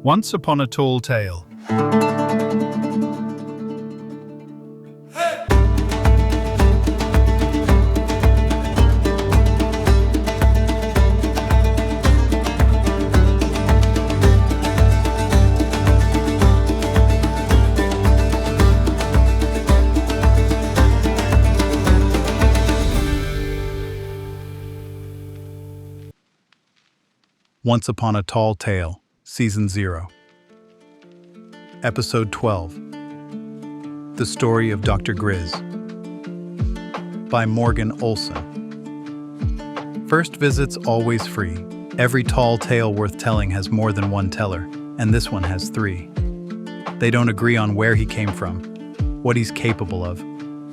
Once upon a tall tale. Once Upon a Tall Tale, Season 0. Episode 12. The Story of Dr. Griz. By Morgan Olson. First visits always free. Every tall tale worth telling has more than one teller, and this one has 3. They don't agree on where he came from, what he's capable of,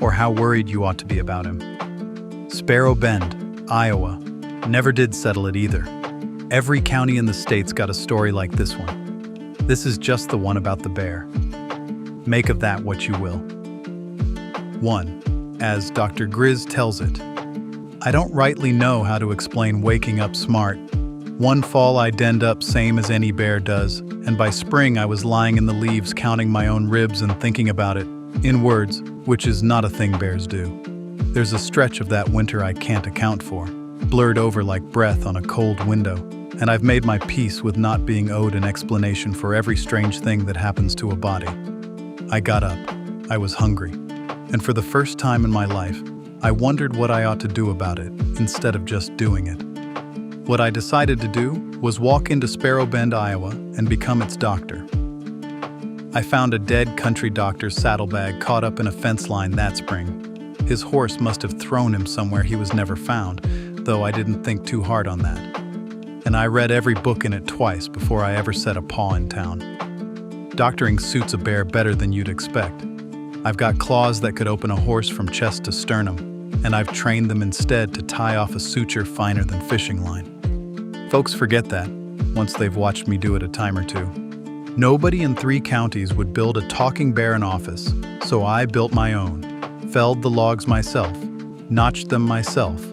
or how worried you ought to be about him. Sparrow Bend, Iowa, never did settle it either. Every county in the state's got a story like this one. This is just the one about the bear. Make of that what you will. 1. As Dr. Griz tells it. I don't rightly know how to explain waking up smart. One fall I denned up same as any bear does, and by spring I was lying in the leaves counting my own ribs and thinking about it, in words, which is not a thing bears do. There's a stretch of that winter I can't account for, blurred over like breath on a cold window. And I've made my peace with not being owed an explanation for every strange thing that happens to a body. I got up. I was hungry. And for the first time in my life, I wondered what I ought to do about it, instead of just doing it. What I decided to do was walk into Sparrow Bend, Iowa, and become its doctor. I found a dead country doctor's saddlebag caught up in a fence line that spring. His horse must have thrown him somewhere he was never found, though I didn't think too hard on that. And I read every book in it twice before I ever set a paw in town. Doctoring suits a bear better than you'd expect. I've got claws that could open a horse from chest to sternum, and I've trained them instead to tie off a suture finer than fishing line. Folks forget that, once they've watched me do it a time or two. Nobody in 3 counties would build a talking bear in office, so I built my own, felled the logs myself, notched them myself,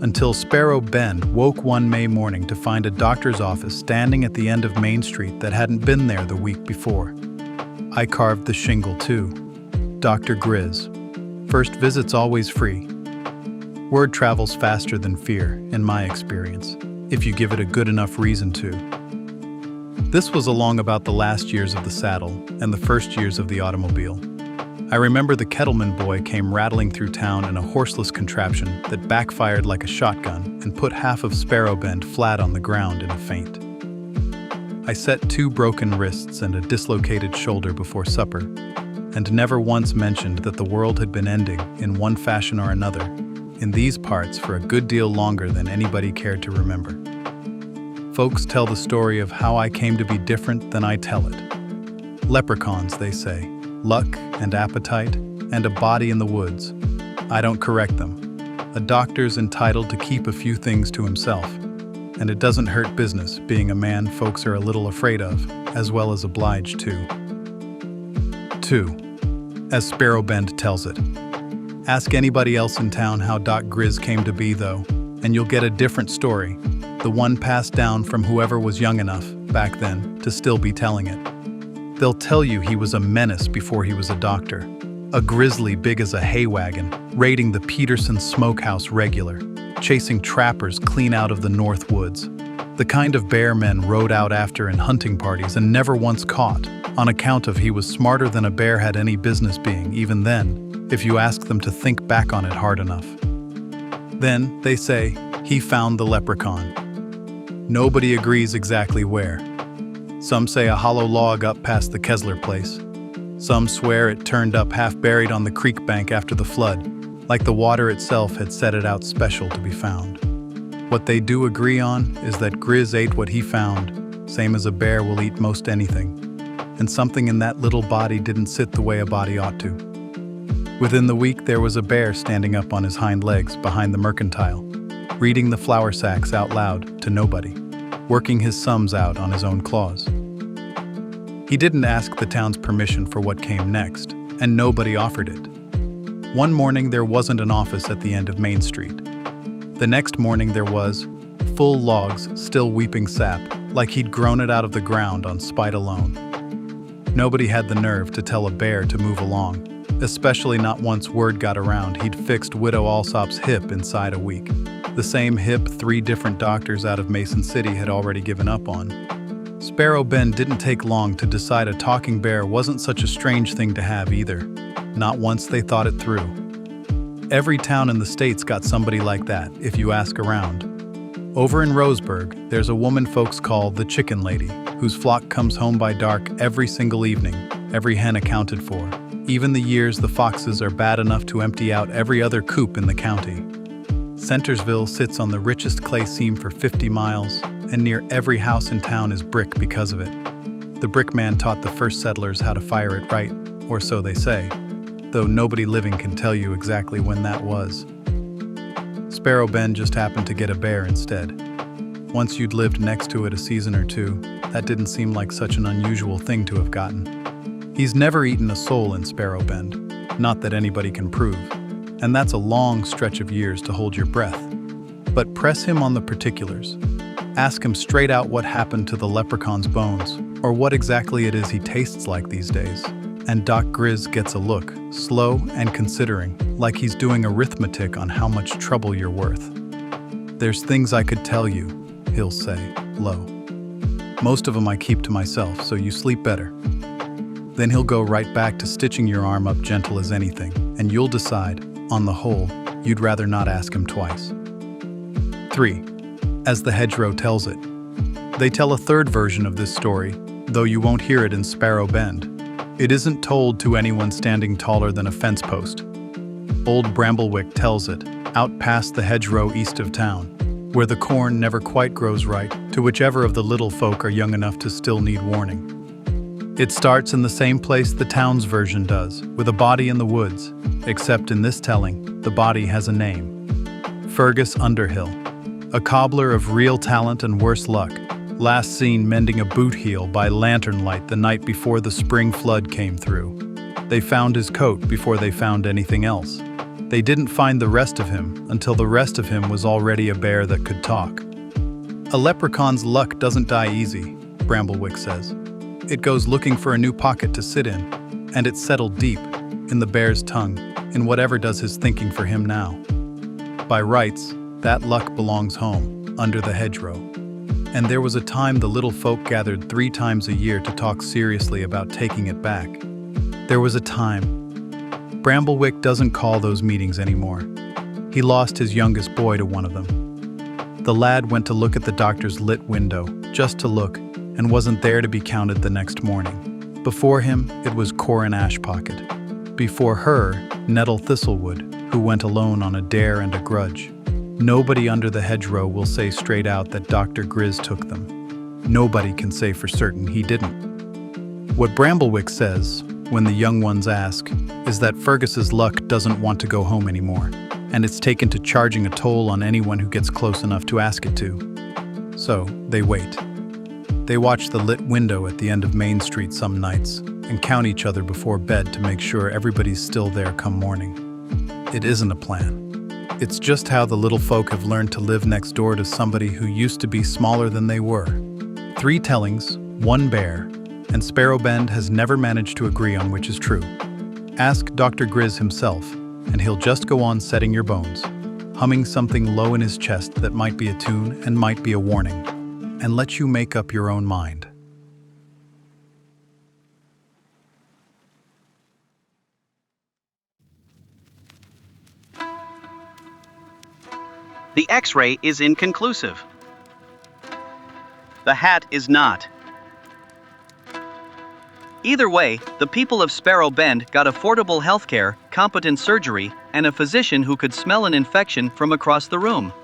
until Sparrow Bend woke one May morning to find a doctor's office standing at the end of Main Street that hadn't been there the week before. I carved the shingle too. Dr. Griz. First visit's always free. Word travels faster than fear, in my experience, if you give it a good enough reason to. This was along about the last years of the saddle and the first years of the automobile. I remember the Kettleman boy came rattling through town in a horseless contraption that backfired like a shotgun and put half of Sparrow Bend flat on the ground in a faint. I set 2 broken wrists and a dislocated shoulder before supper, and never once mentioned that the world had been ending, in one fashion or another, in these parts for a good deal longer than anybody cared to remember. Folks tell the story of how I came to be different than I tell it. Leprechauns, they say. Luck and appetite, and a body in the woods. I don't correct them. A doctor's entitled to keep a few things to himself, and it doesn't hurt business being a man folks are a little afraid of, as well as obliged to. 2. As Sparrow Bend tells it. Ask anybody else in town how Doc Griz came to be, though, and you'll get a different story, the one passed down from whoever was young enough, back then, to still be telling it. They'll tell you he was a menace before he was a doctor. A grizzly big as a hay wagon, raiding the Peterson smokehouse regular, chasing trappers clean out of the North Woods. The kind of bear men rode out after in hunting parties and never once caught, on account of he was smarter than a bear had any business being, even then, if you ask them to think back on it hard enough. Then, they say, he found the leprechaun. Nobody agrees exactly where. Some say a hollow log up past the Kessler place. Some swear it turned up half-buried on the creek bank after the flood, like the water itself had set it out special to be found. What they do agree on is that Griz ate what he found, same as a bear will eat most anything, and something in that little body didn't sit the way a body ought to. Within the week there was a bear standing up on his hind legs behind the mercantile, reading the flour sacks out loud to nobody, working his sums out on his own claws. He didn't ask the town's permission for what came next, and nobody offered it. One morning there wasn't an office at the end of Main Street. The next morning there was, full logs, still weeping sap, like he'd grown it out of the ground on spite alone. Nobody had the nerve to tell a bear to move along, especially not once word got around he'd fixed Widow Alsop's hip inside a week. The same hip 3 different doctors out of Mason City had already given up on. Sparrow Bend didn't take long to decide a talking bear wasn't such a strange thing to have either. Not once they thought it through. Every town in the States got somebody like that, if you ask around. Over in Roseburg, there's a woman folks call the Chicken Lady, whose flock comes home by dark every single evening, every hen accounted for. Even the years the foxes are bad enough to empty out every other coop in the county. Centersville sits on the richest clay seam for 50 miles, and near every house in town is brick because of it. The brick man taught the first settlers how to fire it right, or so they say, though nobody living can tell you exactly when that was. Sparrow Bend just happened to get a bear instead. Once you'd lived next to it a season or two, that didn't seem like such an unusual thing to have gotten. He's never eaten a soul in Sparrow Bend, not that anybody can prove, and that's a long stretch of years to hold your breath. But press him on the particulars. Ask him straight out what happened to the leprechaun's bones, or what exactly it is he tastes like these days. And Doc Griz gets a look, slow and considering, like he's doing arithmetic on how much trouble you're worth. "There's things I could tell you," he'll say, low. "Most of them I keep to myself, so you sleep better." Then he'll go right back to stitching your arm up gentle as anything, and you'll decide, on the whole, you'd rather not ask him twice. 3. As the hedgerow tells it. They tell a third version of this story, though you won't hear it in Sparrow Bend. It isn't told to anyone standing taller than a fence post. Old Bramblewick tells it, out past the hedgerow east of town, where the corn never quite grows right, to whichever of the little folk are young enough to still need warning. It starts in the same place the town's version does, with a body in the woods, except in this telling, the body has a name. Fergus Underhill, a cobbler of real talent and worse luck, last seen mending a boot heel by lantern light the night before the spring flood came through. They found his coat before they found anything else. They didn't find the rest of him until the rest of him was already a bear that could talk. A leprechaun's luck doesn't die easy, Bramblewick says. It goes looking for a new pocket to sit in, and it's settled deep, in the bear's tongue, in whatever does his thinking for him now. By rights, that luck belongs home, under the hedgerow. And there was a time the little folk gathered 3 times a year to talk seriously about taking it back. There was a time. Bramblewick doesn't call those meetings anymore. He lost his youngest boy to one of them. The lad went to look at the doctor's lit window, just to look, and wasn't there to be counted the next morning. Before him, it was Corin Ashpocket. Before her, Nettle Thistlewood, who went alone on a dare and a grudge. Nobody under the hedgerow will say straight out that Dr. Griz took them. Nobody can say for certain he didn't. What Bramblewick says, when the young ones ask, is that Fergus's luck doesn't want to go home anymore, and it's taken to charging a toll on anyone who gets close enough to ask it to. So, they wait. They watch the lit window at the end of Main Street some nights, and count each other before bed to make sure everybody's still there come morning. It isn't a plan. It's just how the little folk have learned to live next door to somebody who used to be smaller than they were. 3 tellings, 1 bear, and Sparrow Bend has never managed to agree on which is true. Ask Dr. Griz himself, and he'll just go on setting your bones, humming something low in his chest that might be a tune and might be a warning, and let you make up your own mind. The X-ray is inconclusive. The hat is not. Either way, the people of Sparrow Bend got affordable healthcare, competent surgery, and a physician who could smell an infection from across the room.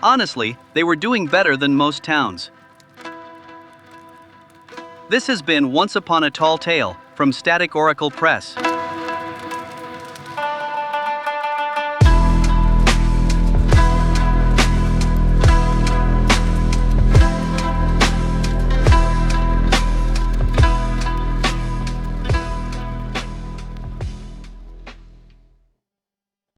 Honestly, they were doing better than most towns. This has been Once Upon a Tall Tale from Static Oracle Press.